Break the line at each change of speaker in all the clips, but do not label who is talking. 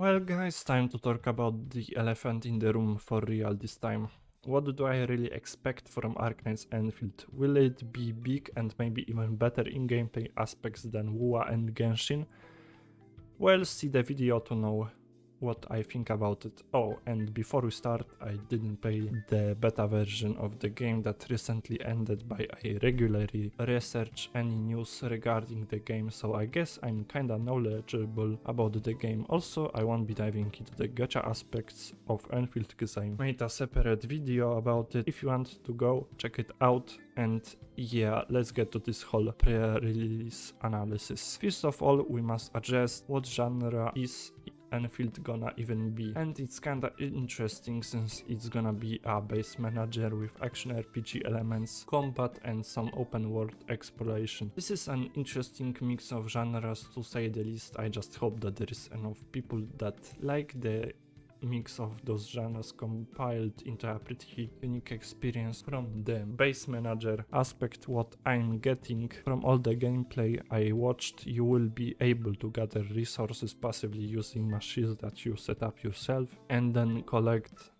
Well guys, time to talk about the elephant in the room for real this time. What do I really expect from Arknights Endfield? Will it be big and maybe even better in gameplay aspects than WoA and Genshin? Well, see the video to know what I think about it. Oh, and before we start, I didn't play the beta version of the game that recently ended, but I regularly research any news regarding the game, so I guess I'm kinda knowledgeable about the game. Also, I won't be diving into the gacha aspects of Enfield because I made a separate video about it. If you want to go, check it out. And yeah, let's get to this whole pre-release analysis. First of all, we must address what genre is Enfield gonna even be, and it's kinda interesting since it's gonna be a base manager with action RPG elements, combat and some open world exploration. This is an interesting mix of genres to say the least. I just hope that there is enough people that like the mix of those genres compiled into a pretty unique experience. From the base manager aspect, what I'm getting from all the gameplay I watched, you will be able to gather resources passively using machines that you set up yourself and then collect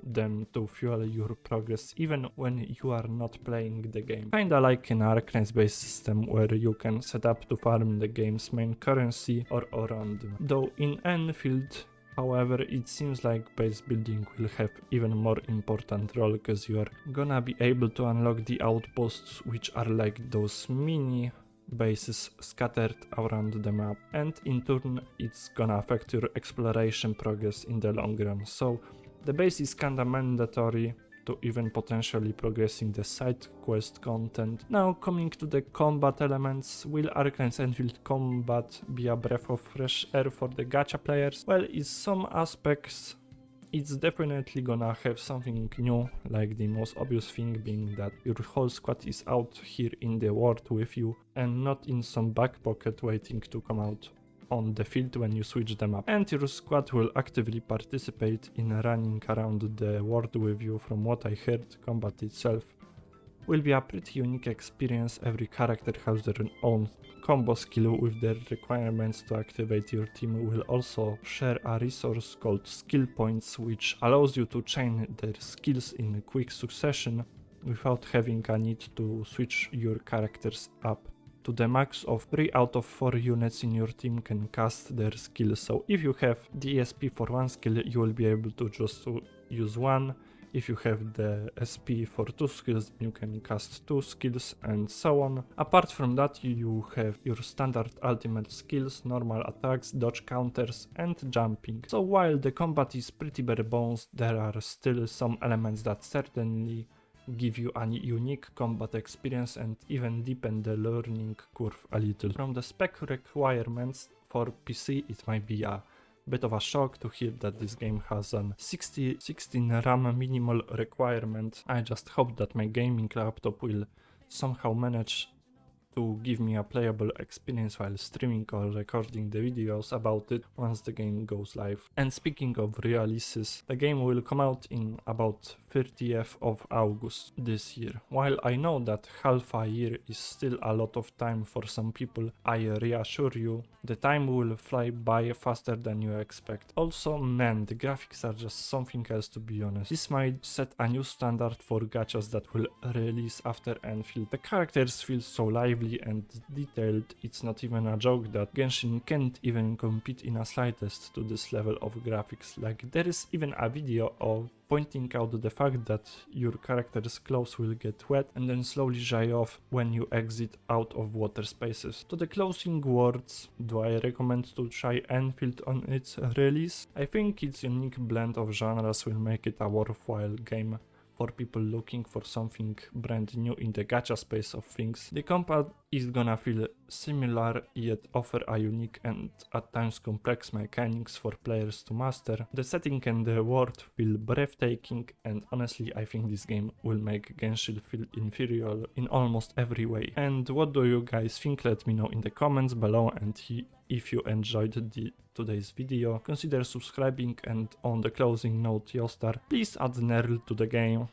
them to fuel your progress even when you are not playing the game. Kinda like an Arknights based system where you can set up to farm the game's main currency or around them. Though in Enfield, however, it seems like base building will have even more important role because you are gonna be able to unlock the outposts, which are like those mini bases scattered around the map, and in turn it's gonna affect your exploration progress in the long run. So the base is kinda mandatory to even potentially progressing the side quest content. Now coming to the combat elements, will Arknights Endfield combat be a breath of fresh air for the gacha players? Well, in some aspects it's definitely gonna have something new, like the most obvious thing being that your whole squad is out here in the world with you and not in some back pocket waiting to come out on the field when you switch them up, and your squad will actively participate in running around the world with you. From what I heard, combat itself will be a pretty unique experience. Every character has their own combo skill with their requirements to activate. Your team will also share a resource called skill points, which allows you to chain their skills in quick succession without having a need to switch your characters up to the max of 3 out of 4 units in your team can cast their skills. So if you have the ESP for one skill, you will be able to just use one. If you have the SP for 2 skills, you can cast 2 skills and so on. Apart from that, you have your standard ultimate skills, normal attacks, dodge counters and jumping. So while the combat is pretty bare bones, there are still some elements that certainly give you a unique combat experience and even deepen the learning curve a little. From the spec requirements for PC, it might be a bit of a shock to hear that this game has an 16 RAM minimal requirement. I just hope that my gaming laptop will somehow manage to give me a playable experience while streaming or recording the videos about it once the game goes live. And speaking of releases, the game will come out in about 30th of August this year. While I know that half a year is still a lot of time for some people, I reassure you, the time will fly by faster than you expect. Also, man, the graphics are just something else, to be honest. This might set a new standard for gachas that will release after Enfield. The characters feel so lively and detailed. It's not even a joke that Genshin can't even compete in a slightest to this level of graphics. Like, there is even a video of pointing out the fact that your character's clothes will get wet and then slowly dry off when you exit out of water spaces. To the closing words, do I recommend to try Enfield on its release? I think its unique blend of genres will make it a worthwhile game for people looking for something brand new in the gacha space of things. The combat is gonna feel similar yet offer a unique and at times complex mechanics for players to master. The setting and the world feel breathtaking, and honestly I think this game will make Genshin feel inferior in almost every way. And what do you guys think? Let me know in the comments below, and if you enjoyed today's video, consider subscribing, and on the closing note, Yostar, please add Nerl to the game.